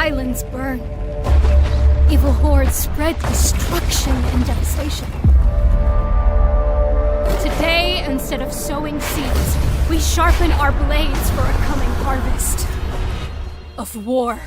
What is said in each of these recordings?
islands burn. Evil hordes spread destruction and devastation. Today, instead of sowing seeds, we sharpen our blades for a coming harvest of war.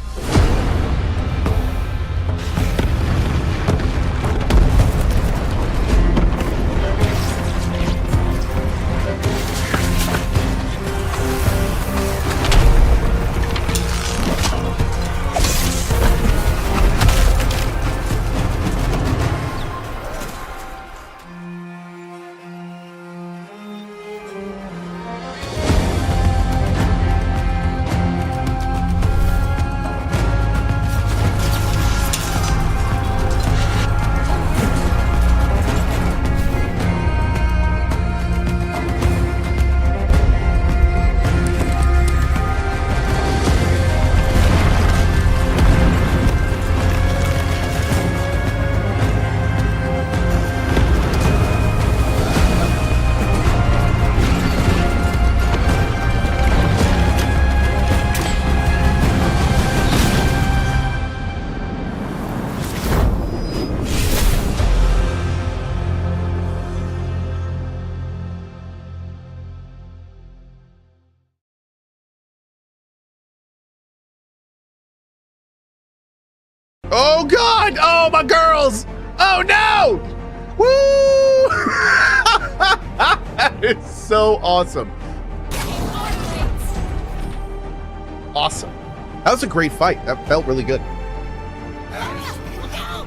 Oh God! Oh, my girls! Oh no! Woo! That is so awesome. Awesome. That was a great fight. That felt really good.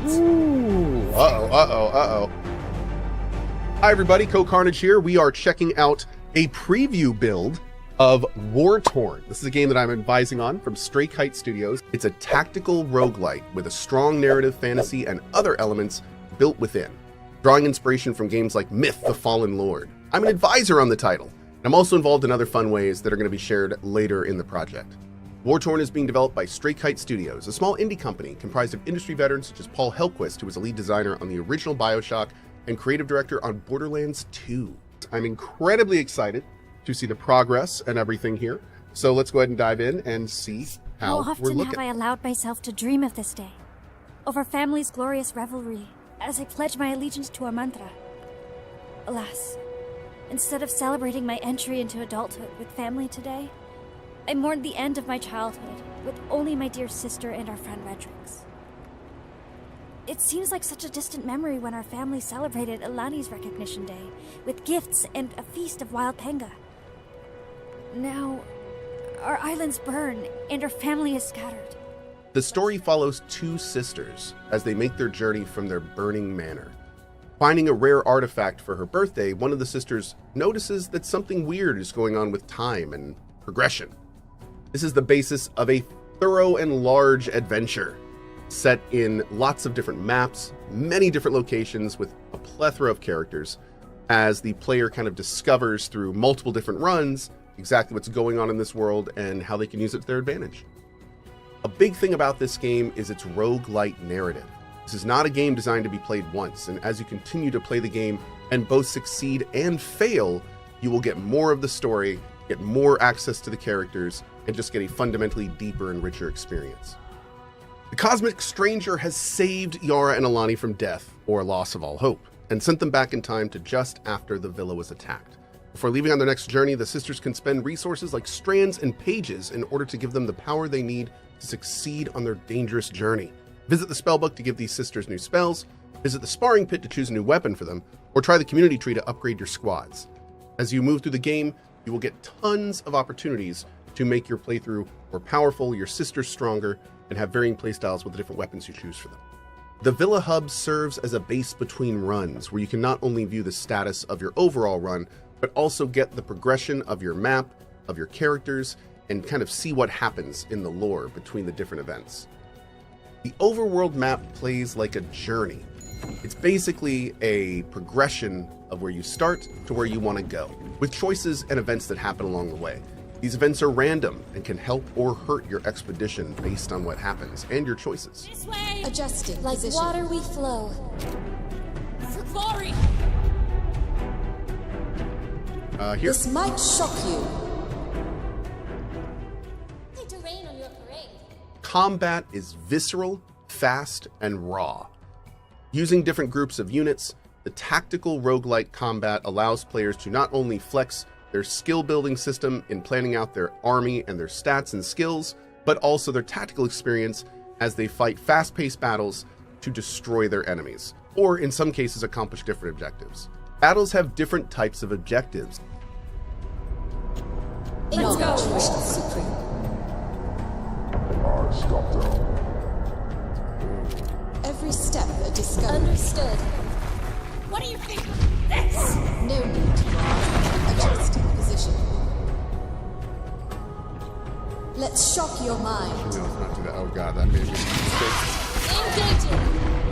Ooh. Uh-oh. Hi everybody, Co-Carnage here. We are checking out a preview build of Wartorn. This is a game that I'm advising on from Stray Kite Studios. It's a tactical roguelite with a strong narrative, fantasy, and other elements built within, drawing inspiration from games like Myth: The Fallen Lord. I'm an advisor on the title, and I'm also involved in other fun ways that are going to be shared later in the project. Wartorn is being developed by Stray Kite Studios, a small indie company comprised of industry veterans such as Paul Helquist, who was a lead designer on the original BioShock and creative director on Borderlands 2. I'm incredibly excited to see the progress and everything here. So let's go ahead and dive in and see how we're looking. How often have I allowed myself to dream of this day, of our family's glorious revelry, as I pledge my allegiance to our mantra? Alas, instead of celebrating my entry into adulthood with family today, I mourned the end of my childhood with only my dear sister and our friend Redrix. It seems like such a distant memory when our family celebrated Ilani's recognition day with gifts and a feast of wild panga. Now, our islands burn and our family is scattered. The story follows two sisters as they make their journey from their burning manor. Finding a rare artifact for her birthday, one of the sisters notices that something weird is going on with time and progression. This is the basis of a thorough and large adventure set in lots of different maps, many different locations with a plethora of characters as the player kind of discovers through multiple different runs exactly what's going on in this world and how they can use it to their advantage. A big thing about this game is its roguelite narrative. This is not a game designed to be played once, and as you continue to play the game and both succeed and fail, you will get more of the story, get more access to the characters, and just get a fundamentally deeper and richer experience. The Cosmic Stranger has saved Yara and Ilani from death, or loss of all hope, and sent them back in time to just after the villa was attacked. Before leaving on their next journey, the sisters can spend resources like strands and pages in order to give them the power they need to succeed on their dangerous journey. Visit the spellbook to give these sisters new spells, visit the sparring pit to choose a new weapon for them, or try the community tree to upgrade your squads. As you move through the game, you will get tons of opportunities to make your playthrough more powerful, your sisters stronger, and have varying playstyles with the different weapons you choose for them. The Villa Hub serves as a base between runs, where you can not only view the status of your overall run, but also get the progression of your map, of your characters, and kind of see what happens in the lore between the different events. The overworld map plays like a journey. It's basically a progression of where you start to where you want to go, with choices and events that happen along the way. These events are random and can help or hurt your expedition based on what happens and your choices. This way! Adjusting. Like water we flow. For glory! Here. This might shock you. To rain on your parade. combat is visceral, fast, and raw. Using different groups of units, the tactical roguelike combat allows players to not only flex their skill building system in planning out their army and their stats and skills, but also their tactical experience as they fight fast-paced battles to destroy their enemies, or in some cases accomplish different objectives. Battles have different types of objectives. Let's go. Every step a discovery. Understood. What do you think of this? No need to run. Adjusting position. Let's shock your mind. No, it's not too bad. Oh god, that made me mistake. Engaging.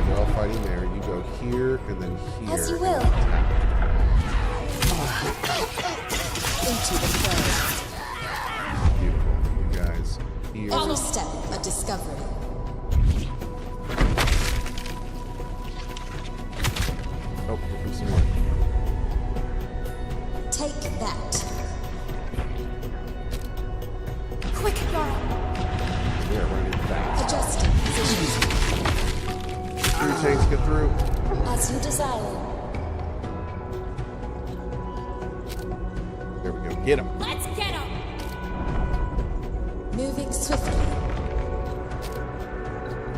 We're all fighting there. You go here and then here. As you will. Into the fray. Beautiful. You guys here. Every step a discovery. Oh, here comes some more. Take that. Quick, girl. Yeah, running fast. Adjusting position. Three tanks get through. As you desire. There we go. Get him. Let's get him. Moving swiftly.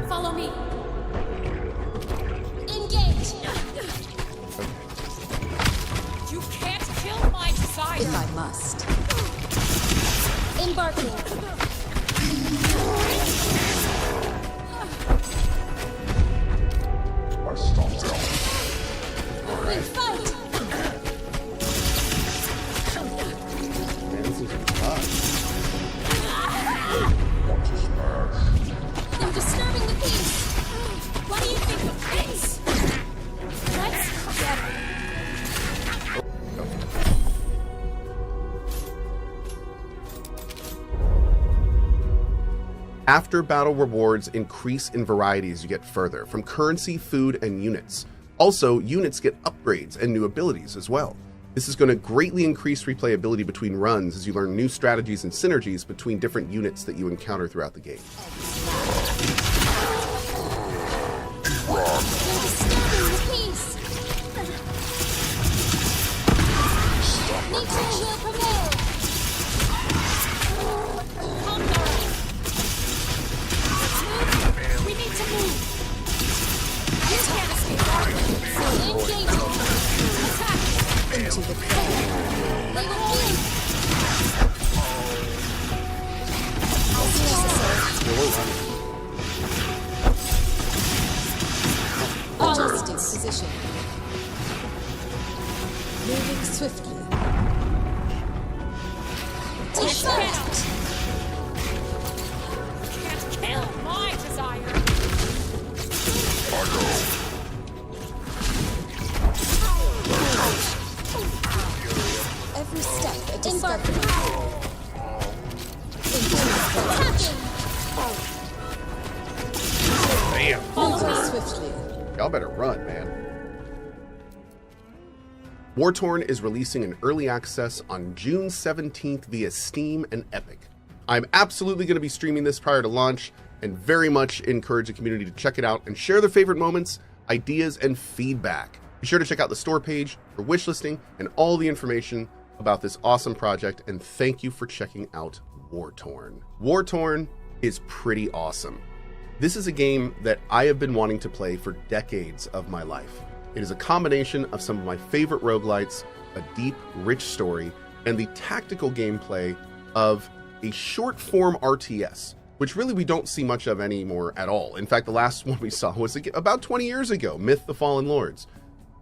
Follow me. Engage. You can't kill my desire. If I must. Embarking. We fight. Man, this is tough. They're disturbing the peace. What do you think of this? Let's get him. After battle rewards increase in variety as you get further, from currency, food, and units. Also, units get upgrades and new abilities as well. This is going to greatly increase replayability between runs as you learn new strategies and synergies between different units that you encounter throughout the game. They're disturbing the peace. Nature will prevail. Calm down. We need to move. You can't escape our engaging. Attack. Into the fray. They will move. As necessary. Adjusting position. Moving swiftly. Let's get out. Can't kill my desire. Every step a discovery. Attacking. Bam! Moving swiftly. Y'all better run, man. Wartorn is releasing an early access on June 17th via Steam and Epic. I'm absolutely going to be streaming this prior to launch and very much encourage the community to check it out and share their favorite moments, ideas, and feedback. Be sure to check out the store page for wish listing and all the information about this awesome project, and thank you for checking out Wartorn. Wartorn is pretty awesome. This is a game that I have been wanting to play for decades of my life. It is a combination of some of my favorite roguelites, a deep, rich story, and the tactical gameplay of a short-form RTS, which really we don't see much of anymore at all. In fact, the last one we saw was about 20 years ago, Myth: The Fallen Lords.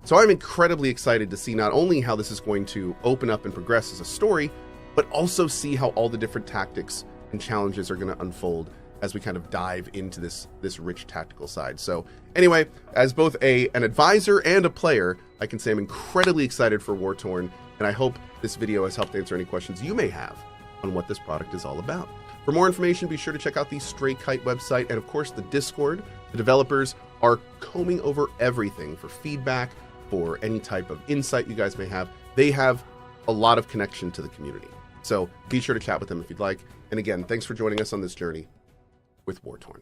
So I'm incredibly excited to see not only how this is going to open up and progress as a story, but also see how all the different tactics and challenges are going to unfold as we kind of dive into this rich tactical side. So anyway, as both an advisor and a player, I can say I'm incredibly excited for Wartorn, and I hope this video has helped answer any questions you may have on what this product is all about. For more information, be sure to check out the Stray Kite website and of course the Discord. The developers are combing over everything for feedback, for any type of insight you guys may have. They have a lot of connection to the community. So be sure to chat with them if you'd like. And again, thanks for joining us on this journey. with Wartorn.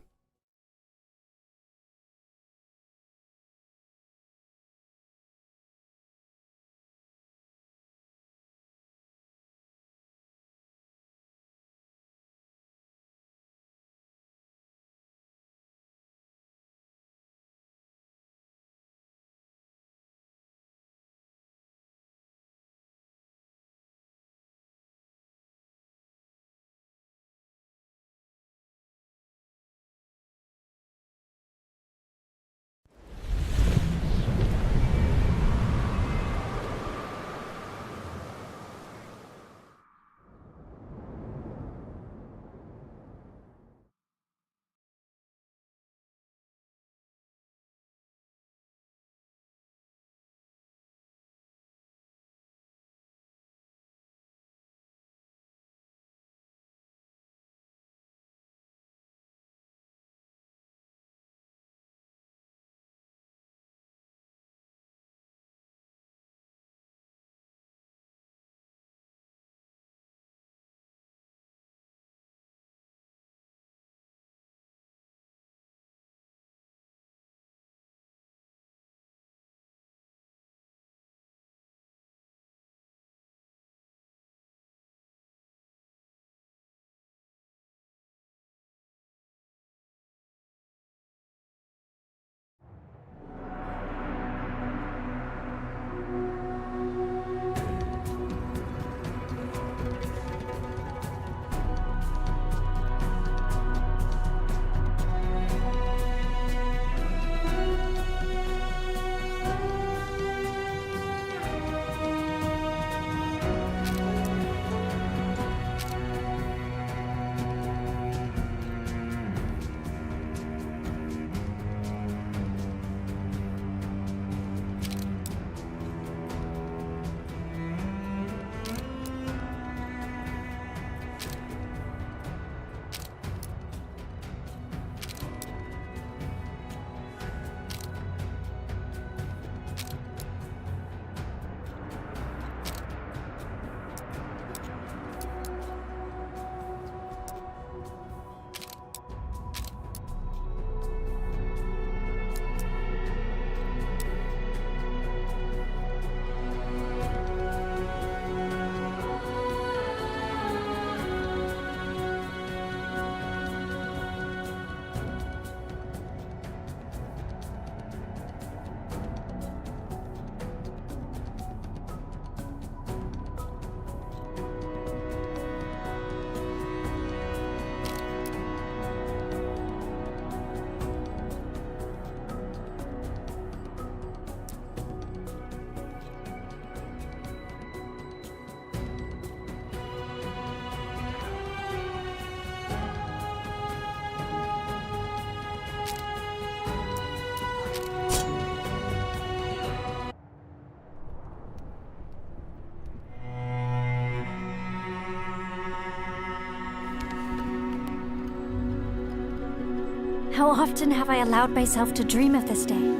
How often have I allowed myself to dream of this day,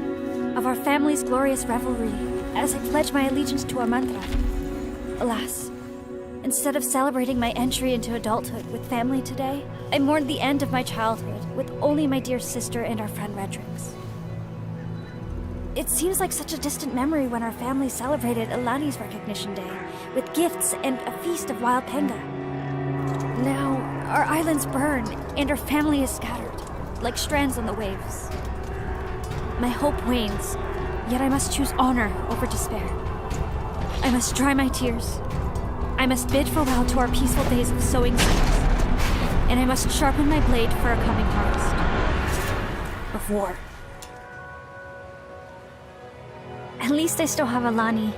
of our family's glorious revelry, as I pledge my allegiance to our mantra? Alas, instead of celebrating my entry into adulthood with family today, I mourned the end of my childhood with only my dear sister and our friend Redrix. It seems like such a distant memory when our family celebrated Alani's recognition day with gifts and a feast of wild penga. Now, our islands burn and our family is scattered, like strands on the waves. My hope wanes, yet I must choose honor over despair. I must dry my tears. I must bid farewell to our peaceful days of sowing seeds. And I must sharpen my blade for a coming harvest. Of war. At least I still have Alani,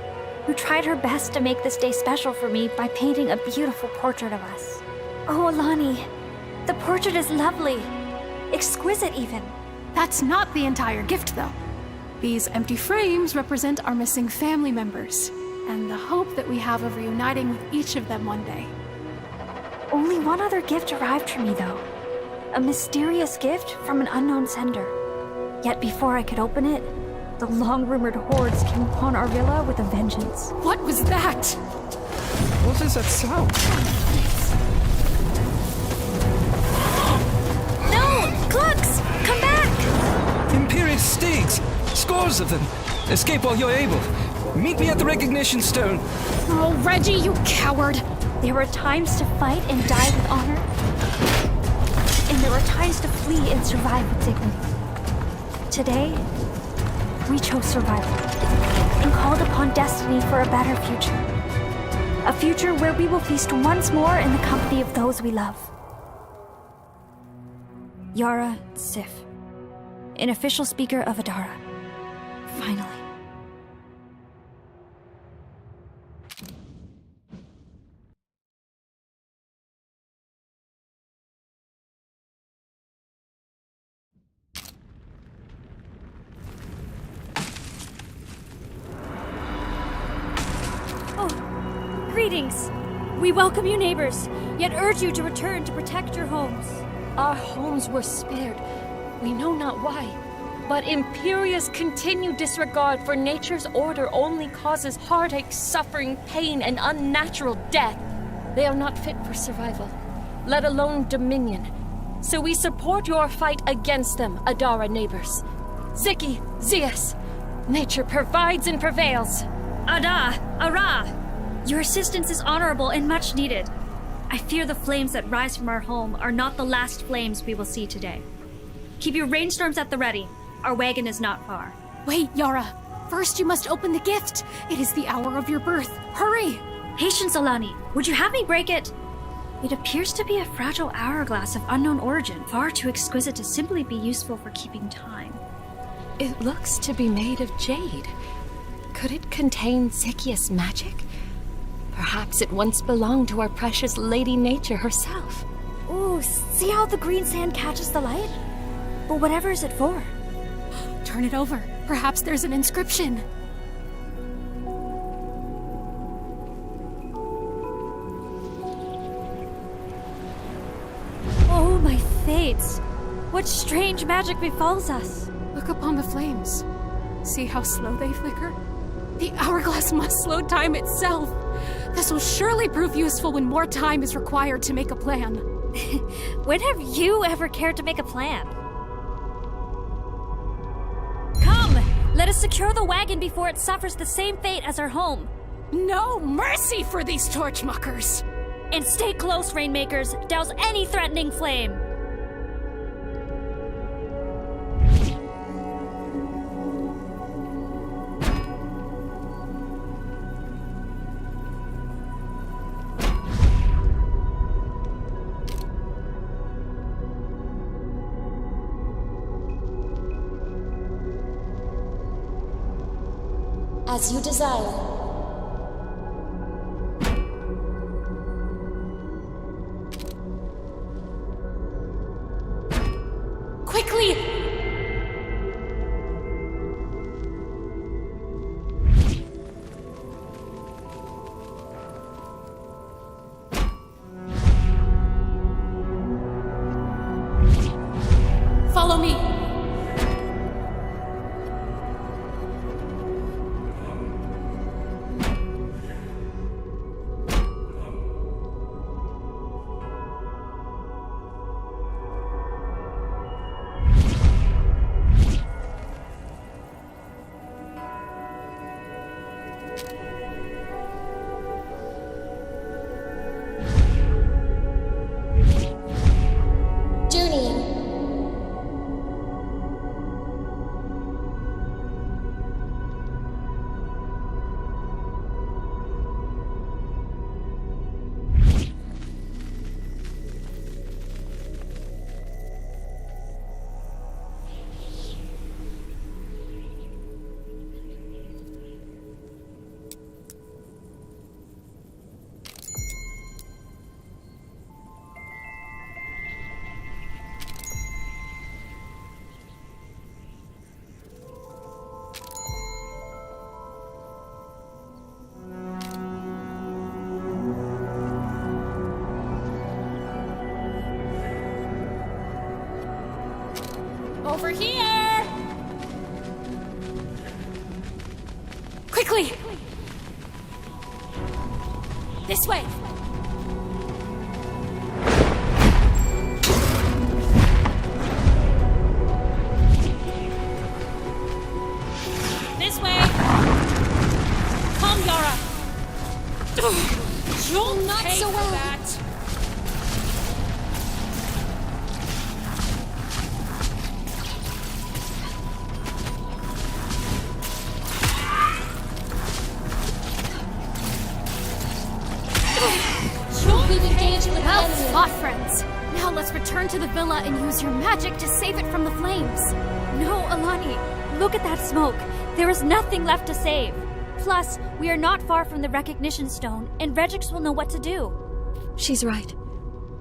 who tried her best to make this day special for me by painting a beautiful portrait of us. Oh, Alani, the portrait is lovely. Exquisite, even. That's not the entire gift, though. These empty frames represent our missing family members, and the hope that we have of reuniting with each of them one day. Only one other gift arrived for me, though. A mysterious gift from an unknown sender. Yet before I could open it, the long-rumored hordes came upon our villa with a vengeance. What was that? What is that sound? No! Lux! Come back! Imperious steeds! Scores of them! Escape while you're able. Meet me at the recognition stone. Oh, Reggie, you coward! There were times to fight and die with honor, and there were times to flee and survive with dignity. Today, we chose survival and called upon destiny for a better future. A future where we will feast once more in the company of those we love. Yara Sif, an official speaker of Adara. Finally. Greetings! We welcome you, neighbors, yet urge you to return to protect your homes. Our homes were spared, we know not why. But Imperia's continued disregard for nature's order only causes heartache, suffering, pain, and unnatural death. They are not fit for survival, let alone dominion. So we support your fight against them, Adara neighbors. Ziki, Zias, nature provides and prevails. Ada, Ara! Your assistance is honorable and much needed. I fear the flames that rise from our home are not the last flames we will see today. Keep your rainstorms at the ready. Our wagon is not far. Wait, Yara. First you must open the gift. It is the hour of your birth. Hurry! Patience, Alani. Would you have me break it? It appears to be a fragile hourglass of unknown origin, far too exquisite to simply be useful for keeping time. It looks to be made of jade. Could it contain Zikia's magic? Perhaps it once belonged to our precious Lady Nature herself. Ooh, see how the green sand catches the light? But whatever is it for? Turn it over. Perhaps there's an inscription. Oh, my fates! What strange magic befalls us? Look upon the flames. See how slow they flicker? The hourglass must slow time itself. This will surely prove useful when more time is required to make a plan. When have you ever cared to make a plan? Come! Let us secure the wagon before it suffers the same fate as our home. No mercy for these torchmuckers! And stay close, Rainmakers. Douse any threatening flame. As you desire. Quickly! Follow me! Over here! Quickly! This way! You'll Not pay so for well. that! We've engaged with Well enemy. fought, friends. Now let's return to the villa and use your magic to save it from the flames. No, Alani. Look at that smoke. There is nothing left to save. Plus, we are not far from the recognition stone, and Regix will know what to do. She's right.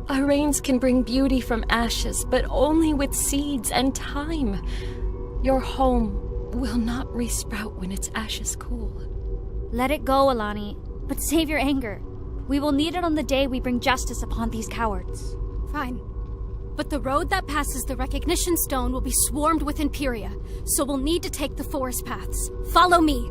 Our rains can bring beauty from ashes, but only with seeds and time. Your home will not resprout when its ashes cool. Let it go, Alani, but save your anger. We will need it on the day we bring justice upon these cowards. Fine. But the road that passes the recognition stone will be swarmed with Imperia, so we'll need to take the forest paths. Follow me.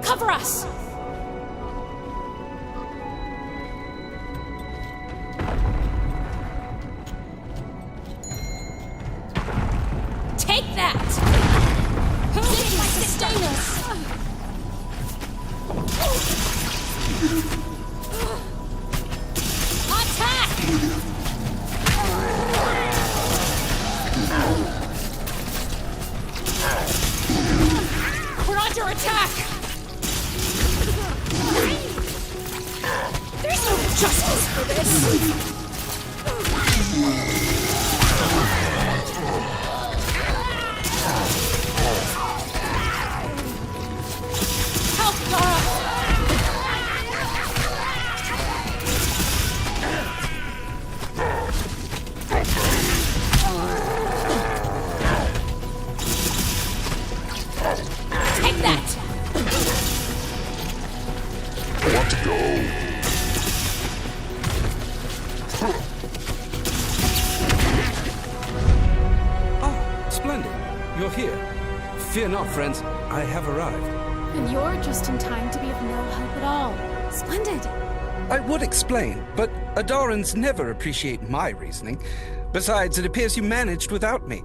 Cover us! this! Help, Yara! Take that! Want to go? Ah, splendid. You're here. Fear not, friends. I have arrived. And you're just in time to be of no help at all. Splendid. I would explain, but Adarans never appreciate my reasoning. Besides, it appears you managed without me.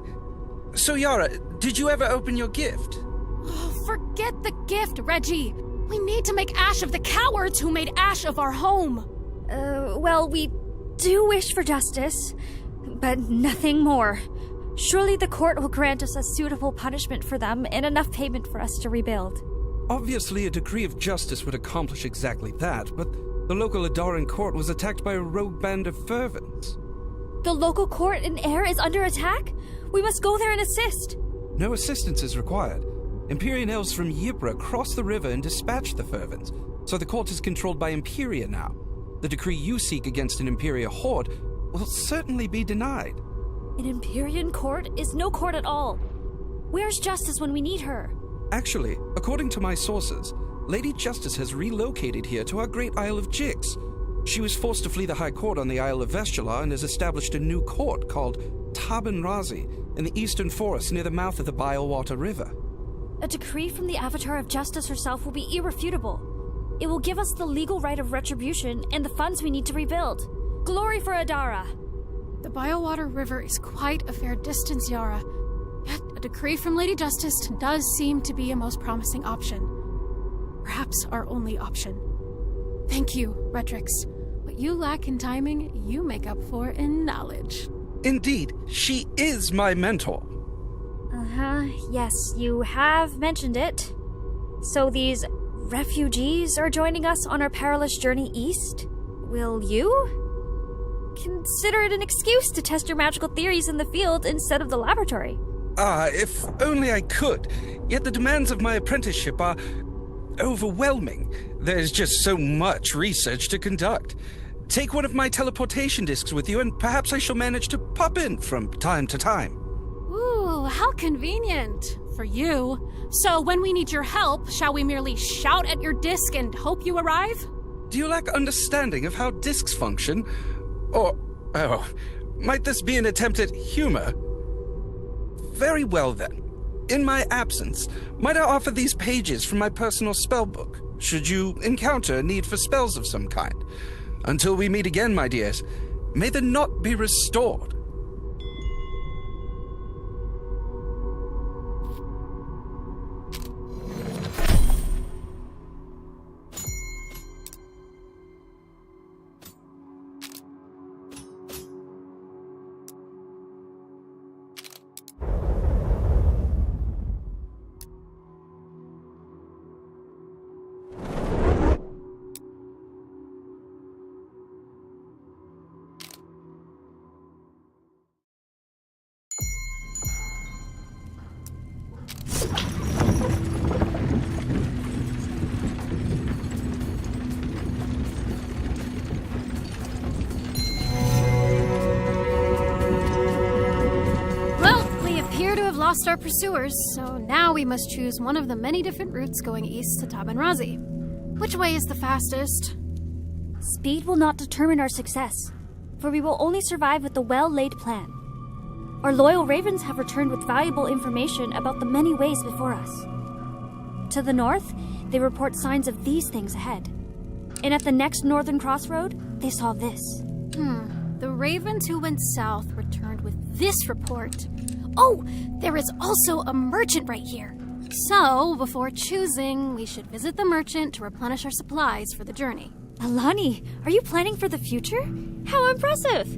So, Yara, did you ever open your gift? Oh, forget the gift, Reggie. We need to make ash of the cowards who made ash of our home. Well, we do wish for justice, but nothing more. Surely the court will grant us a suitable punishment for them and enough payment for us to rebuild. Obviously, a decree of justice would accomplish exactly that, but the local Adaran court was attacked by a rogue band of fervents. The local court in Air is under attack? We must go there and assist. No assistance is required. Empyrean elves from Ypres crossed the river and dispatched the fervents, so the court is controlled by Imperia now. The decree you seek against an Imperia horde will certainly be denied. An Empyrean court is no court at all. Where's Justice when we need her? Actually, according to my sources, Lady Justice has relocated here to our great Isle of Jix. She was forced to flee the High Court on the Isle of Vestula and has established a new court called Taban-Razi in the eastern forest near the mouth of the Bylewater River. A decree from the Avatar of Justice herself will be irrefutable. It will give us the legal right of retribution and the funds we need to rebuild. Glory for Adara! The Bylewater River is quite a fair distance, Yara. Yet a decree from Lady Justice does seem to be a most promising option. Perhaps our only option. Thank you, Redrix. What you lack in timing, you make up for in knowledge. Indeed, she is my mentor. Yes, you have mentioned it. So these refugees are joining us on our perilous journey east? Will you? Consider it an excuse to test your magical theories in the field instead of the laboratory. If only I could. Yet the demands of my apprenticeship are overwhelming. There's just so much research to conduct. Take one of my teleportation discs with you, and perhaps I shall manage to pop in from time to time. Ooh, how convenient. For you. So when we need your help, shall we merely shout at your disc and hope you arrive? Do you lack understanding of how discs function? Or, might this be an attempt at humor? Very well then. In my absence, might I offer these pages from my personal spellbook, should you encounter a need for spells of some kind? Until we meet again, my dears, may the knot be restored. Lost our pursuers, so now we must choose one of the many different routes going east to Taban-Razi. Which way is the fastest? Speed will not determine our success, for we will only survive with the well-laid plan. Our loyal ravens have returned with valuable information about the many ways before us. To the north, they report signs of these things ahead. And at the next northern crossroad, they saw this. The ravens who went south returned with this report. Oh, there is also a merchant right here. So, before choosing, we should visit the merchant to replenish our supplies for the journey. Alani, are you planning for the future? How impressive!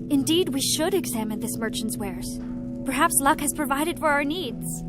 Indeed, we should examine this merchant's wares. Perhaps luck has provided for our needs.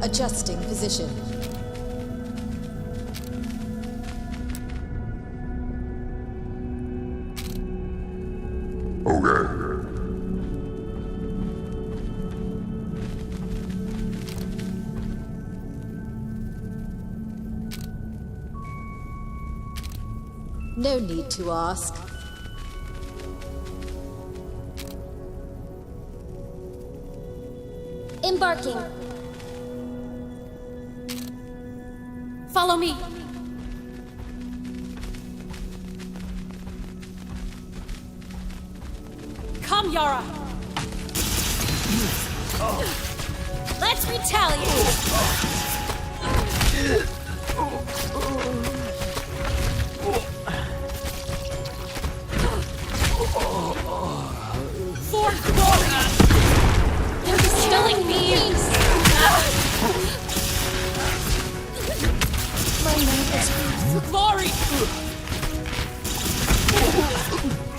Adjusting position. Okay. No need to ask. Embarking. Follow me. Come, Yara. Let's retaliate. For glory! They're distilling me. My name is For glory!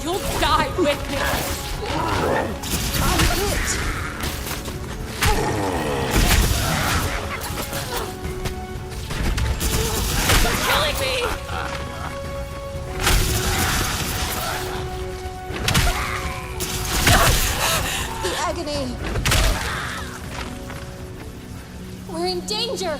You'll die with me! I'm hit. You're killing me! The agony. We're in danger.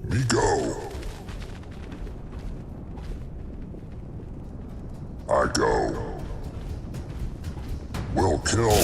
Me go. I go. Will kill.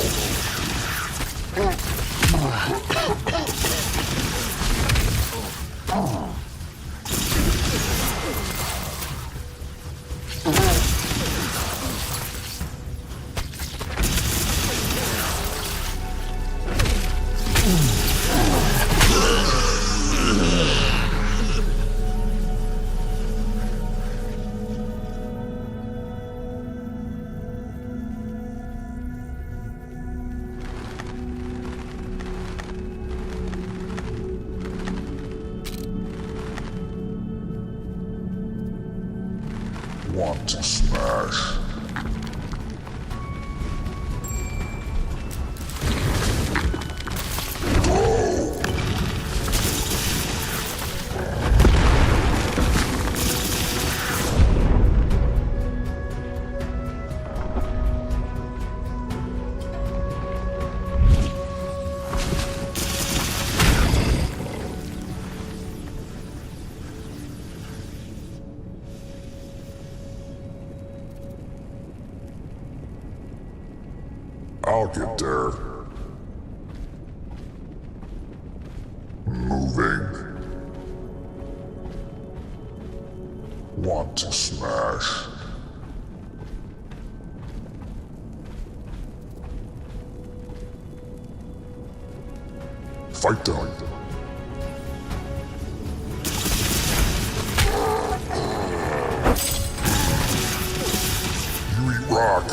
Want to smash. I'll get there. Moving. Want to smash. Fight them. You eat rock.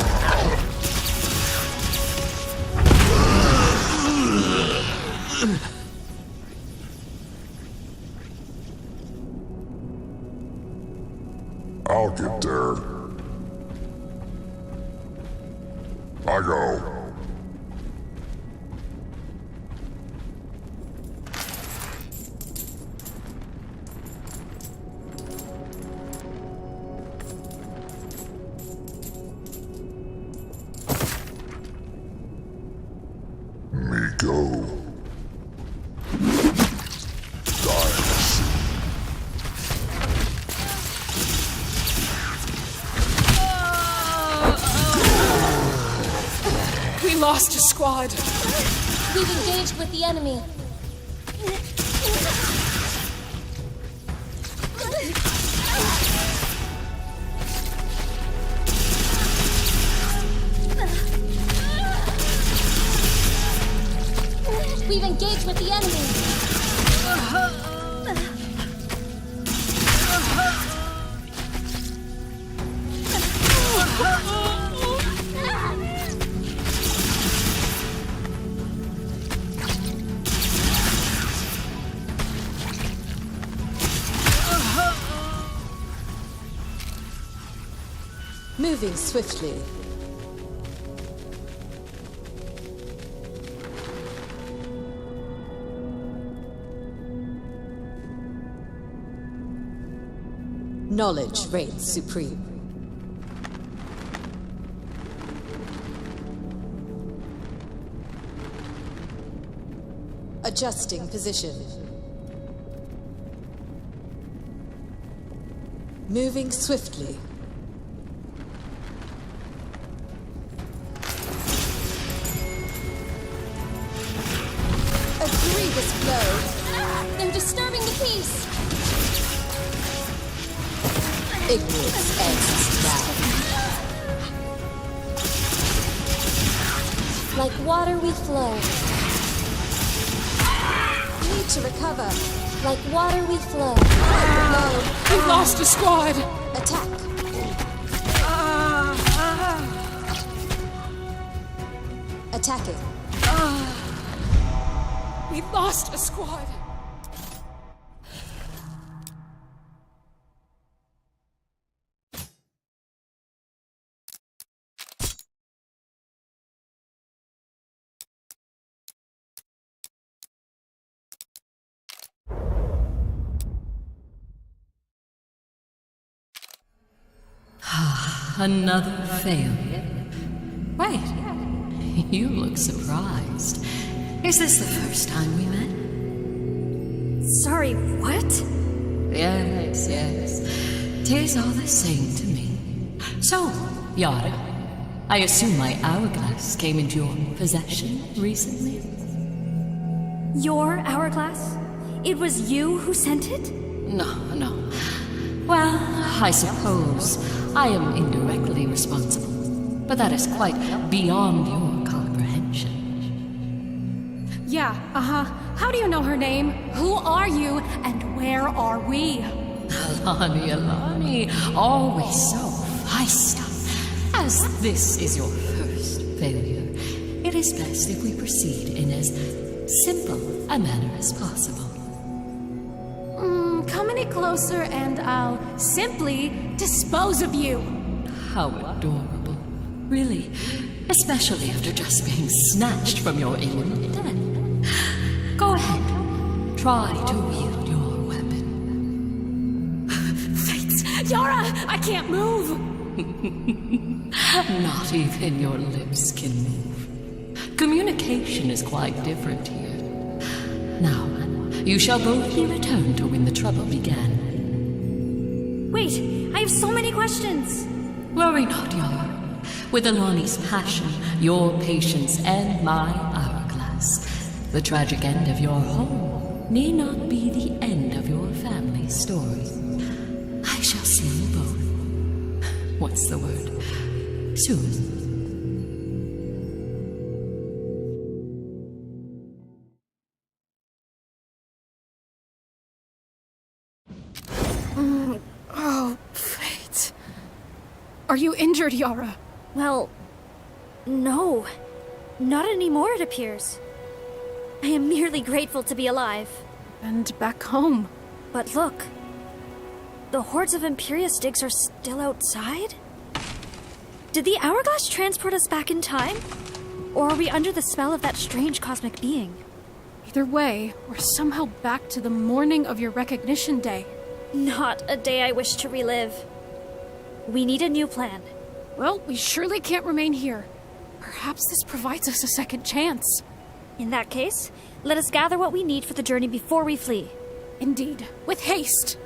I'll get there. I go. Me go. We lost a squad. We've engaged with the enemy. We've engaged with the enemy. Moving swiftly. Knowledge reigns supreme. Adjusting position. Moving swiftly. A grievous blow. They're disturbing the peace. Ignorance ends now. Like water we flow. Need to recover. Like water we flow. Blow. We've lost a squad! Attack. Attacking. We've lost a squad! Another failure? Wait, you look surprised. Is this the first time we met? Sorry, what? Yes, yes. 'Tis all the same to me. So, Yara, I assume my hourglass came into your possession recently? Your hourglass? It was you who sent it? No, no. Well, I suppose I am indirectly responsible, but that is quite beyond your comprehension. Yeah, How do you know her name? Who are you? And where are we? Alani, always so feisty. As this is your first failure, it is best if we proceed in as simple a manner as possible. Come any closer and I'll simply dispose of you. How adorable. Really, especially after just being snatched from your imminent death. Go ahead, try to wield your weapon. Fates! Yara! I can't move! Not even your lips can move. Communication is quite different here. Now, you shall both be returned to when the trouble began. Wait, I have so many questions. Worry not, Yara. With Alani's passion, your patience, and my hourglass, the tragic end of your home need not be the end of your family story. I shall see you both. What's the word? Soon. Oh, Fate. Are you injured, Yara? Well, no. Not anymore, it appears. I am merely grateful to be alive. And back home. But look. The hordes of Imperius digs are still outside? Did the hourglass transport us back in time? Or are we under the spell of that strange cosmic being? Either way, we're somehow back to the morning of your recognition day. Not a day I wish to relive. We need a new plan. Well, we surely can't remain here. Perhaps this provides us a second chance. In that case, let us gather what we need for the journey before we flee. Indeed, with haste.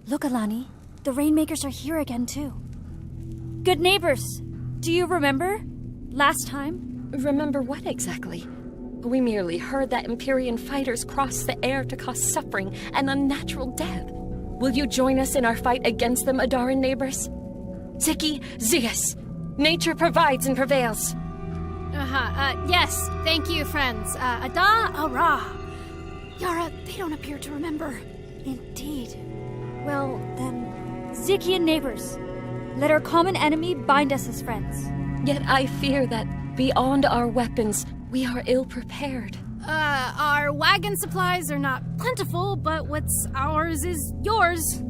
Look, Alani. The Rainmakers are here again, too. Good neighbors, do you remember? Last time? Remember what exactly? We merely heard that Empyrean fighters crossed the air to cause suffering and unnatural death. Will you join us in our fight against them, Adaran neighbors? Ziki, Zeus, nature provides and prevails. Yes, thank you, friends. Ada, Ara. Yara, they don't appear to remember. Indeed. Well, then, Ziki and neighbors, let our common enemy bind us as friends. Yet I fear that beyond our weapons, we are ill-prepared. Our wagon supplies are not plentiful, but what's ours is yours.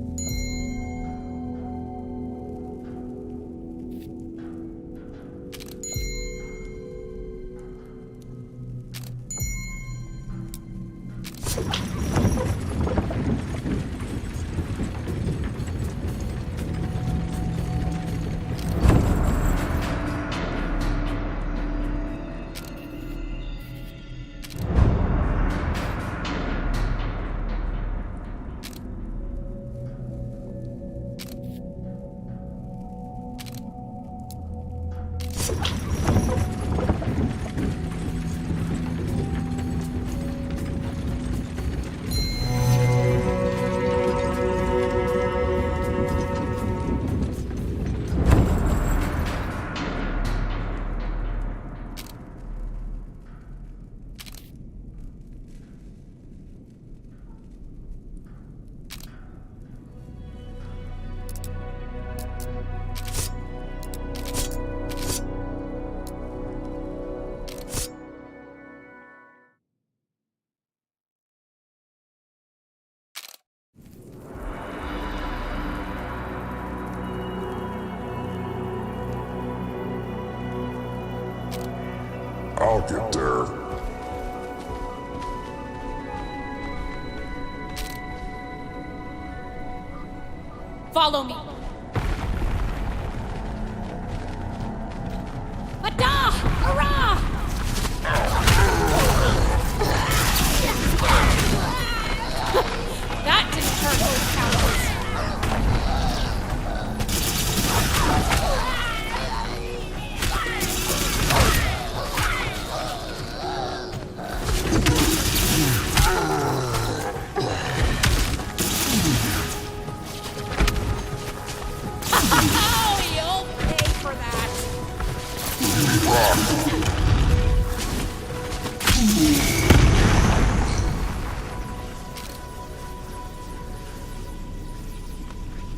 I'll get there. Follow me. Ada! Ara! That didn't hurt those cowards.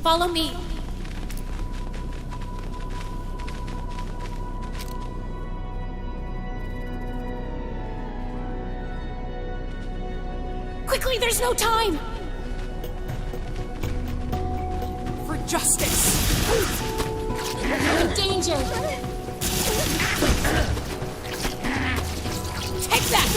Follow me. Quickly, there's no time! For justice! Danger! Take that!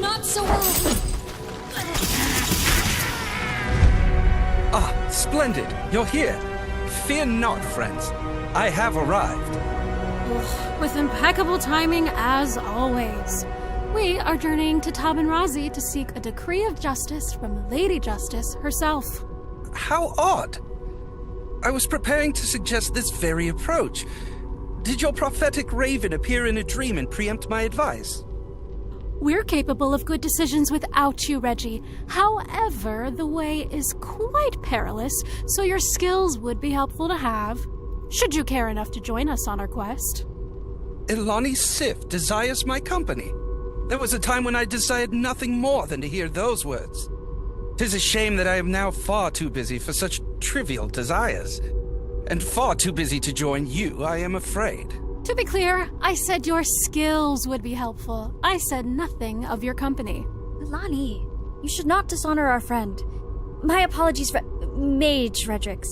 Not so well. Ah, splendid! You're here. Fear not, friends. I have arrived. With impeccable timing, as always. We are journeying to Tabanrazi to seek a decree of justice from Lady Justice herself. How odd. I was preparing to suggest this very approach. Did your prophetic raven appear in a dream and preempt my advice? We're capable of good decisions without you, Reggie. However, the way is quite perilous, so your skills would be helpful to have, should you care enough to join us on our quest. Ilani Sif desires my company. There was a time when I desired nothing more than to hear those words. 'Tis a shame that I am now far too busy for such trivial desires. And far too busy to join you, I am afraid. To be clear, I said your skills would be helpful. I said nothing of your company. Alani, you should not dishonor our friend. My apologies, Mage Redrix.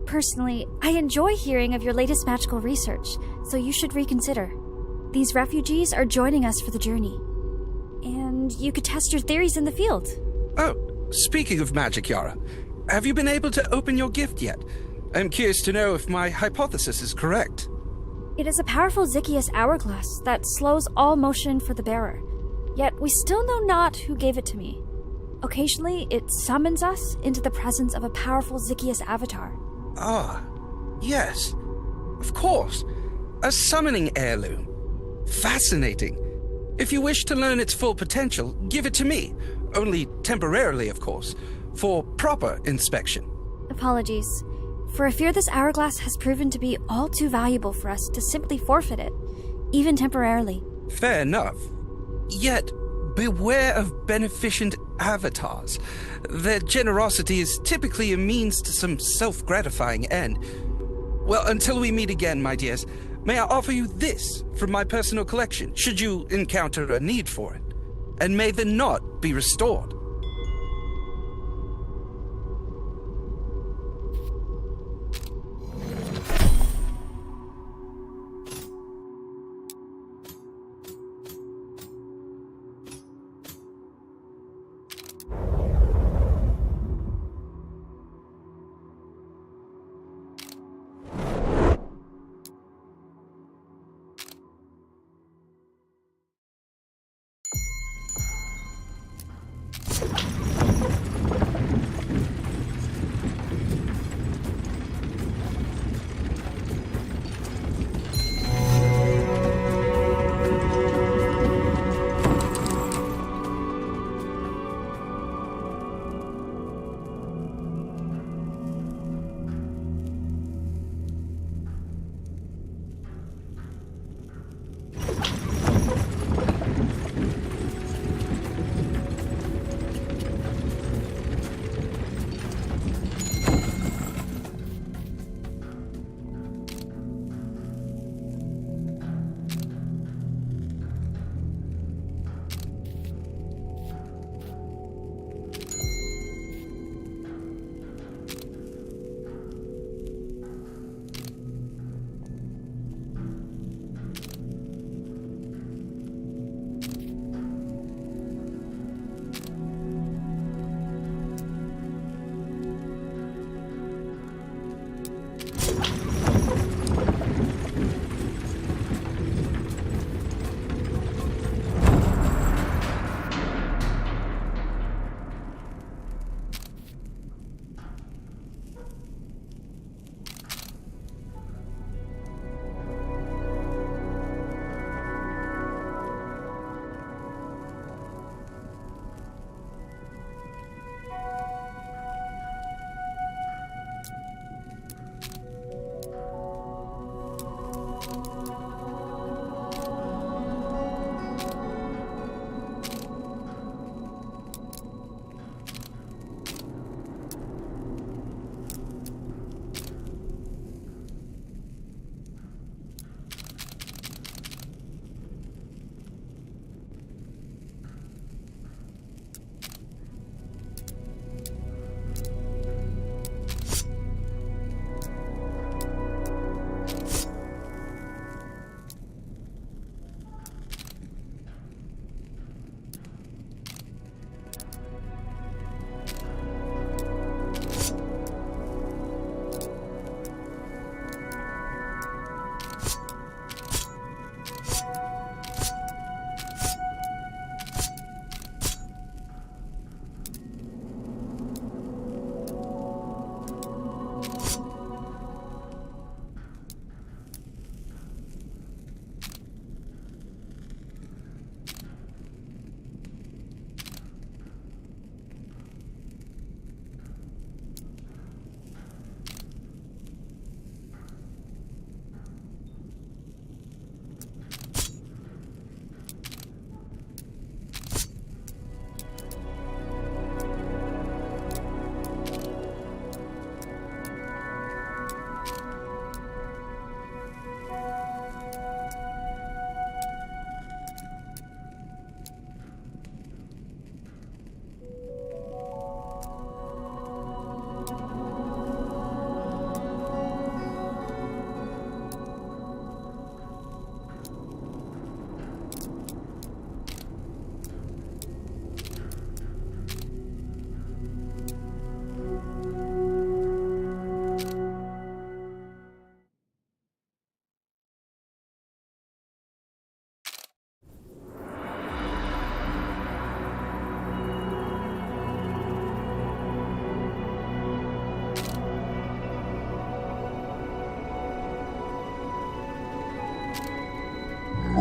Personally, I enjoy hearing of your latest magical research, so you should reconsider. These refugees are joining us for the journey. And you could test your theories in the field. Oh, speaking of magic, Yara, have you been able to open your gift yet? I'm curious to know if my hypothesis is correct. It is a powerful Zychius hourglass that slows all motion for the bearer. Yet we still know not who gave it to me. Occasionally, it summons us into the presence of a powerful Zychius avatar. Ah, yes. Of course. A summoning heirloom. Fascinating. If you wish to learn its full potential, give it to me. Only temporarily, of course, for proper inspection. Apologies. For I fear this hourglass has proven to be all too valuable for us to simply forfeit it, even temporarily. Fair enough. Yet, beware of beneficent avatars. Their generosity is typically a means to some self-gratifying end. Well, until we meet again, my dears, may I offer you this from my personal collection, should you encounter a need for it. And may the knot be restored.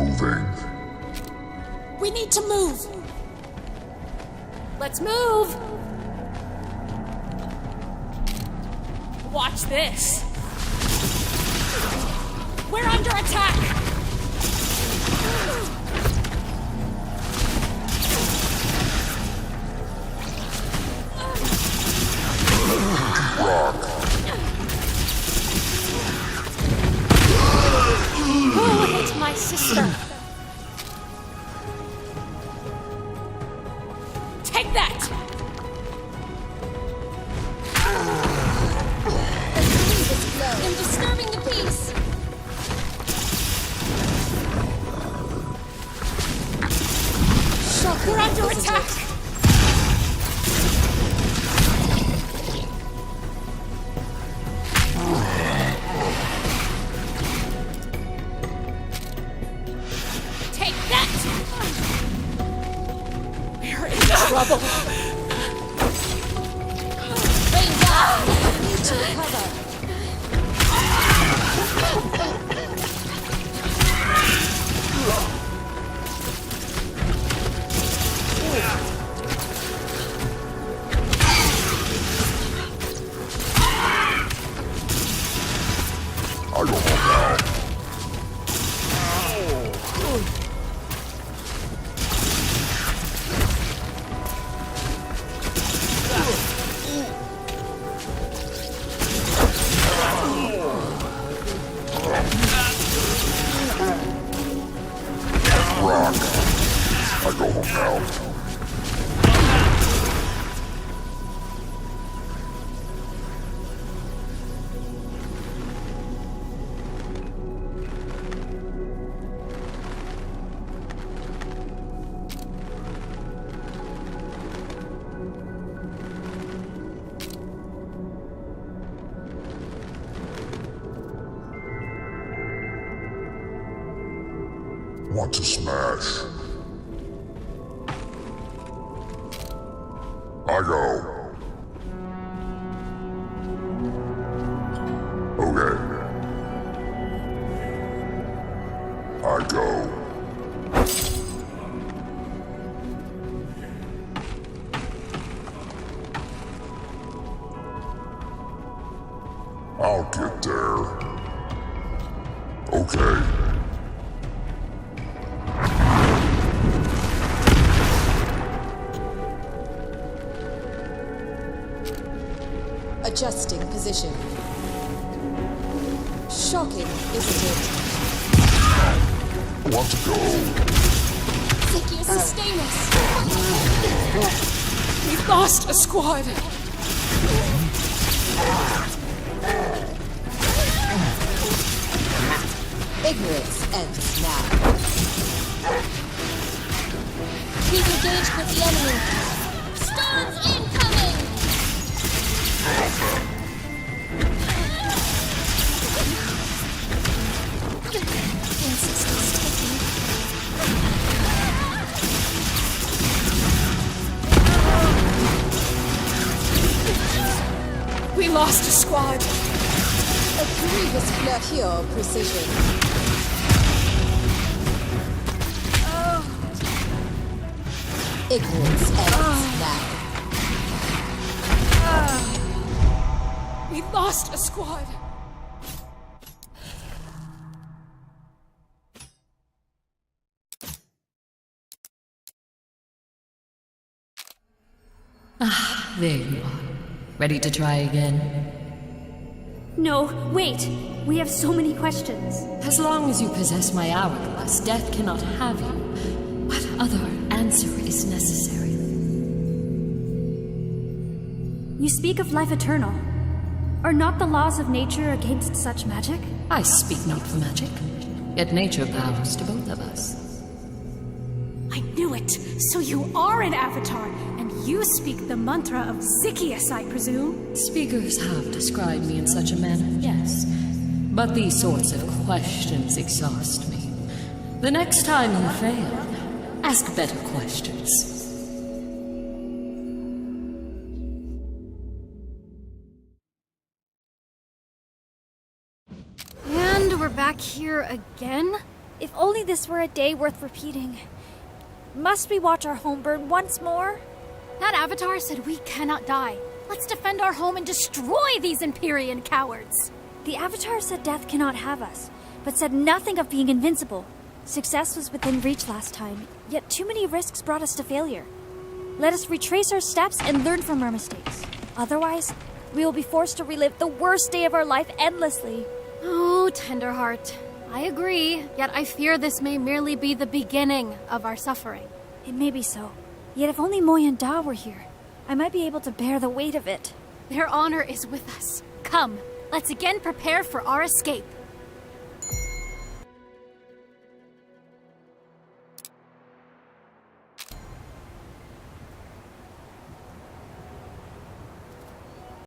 moving. We need to move! Let's move! Watch this! We're under attack! Who hit my sister? Take that! I'm disturbing the peace! We're under attack! Take that! We're in trouble! Rain down! Need to recover. I go home now. Rock. I go home now. Want to smash? I go. Okay. I go. I'll get there. Okay. Adjusting position. Shocking, isn't it? I want to go. Zykia, sustain us! We've lost a squad! Ignorance ends now. We've engaged with the enemy! Storms incoming! Insistence taken. We lost a squad! A grievous fleur precision. Ignorance ends now. We lost a squad! There you are. Ready to try again? No, wait! We have so many questions. As long as you possess my hourglass, death cannot have you. What other answer is necessary? You speak of life eternal. Are not the laws of nature against such magic? I speak not for magic, yet nature bows to both of us. I knew it! So you are an avatar, and you speak the mantra of Zykius, I presume? Speakers have described me in such a manner, yes. But these sorts of questions exhaust me. The next time you fail, ask better questions. And we're back here again? If only this were a day worth repeating. Must we watch our home burn once more? That avatar said we cannot die. Let's defend our home and destroy these Empyrean cowards. The avatar said death cannot have us, but said nothing of being invincible. Success was within reach last time, yet too many risks brought us to failure. Let us retrace our steps and learn from our mistakes. Otherwise, we will be forced to relive the worst day of our life endlessly. Oh, Tenderheart. I agree, yet I fear this may merely be the beginning of our suffering. It may be so. Yet if only Moy and Da were here, I might be able to bear the weight of it. Their honor is with us. Come, let's again prepare for our escape.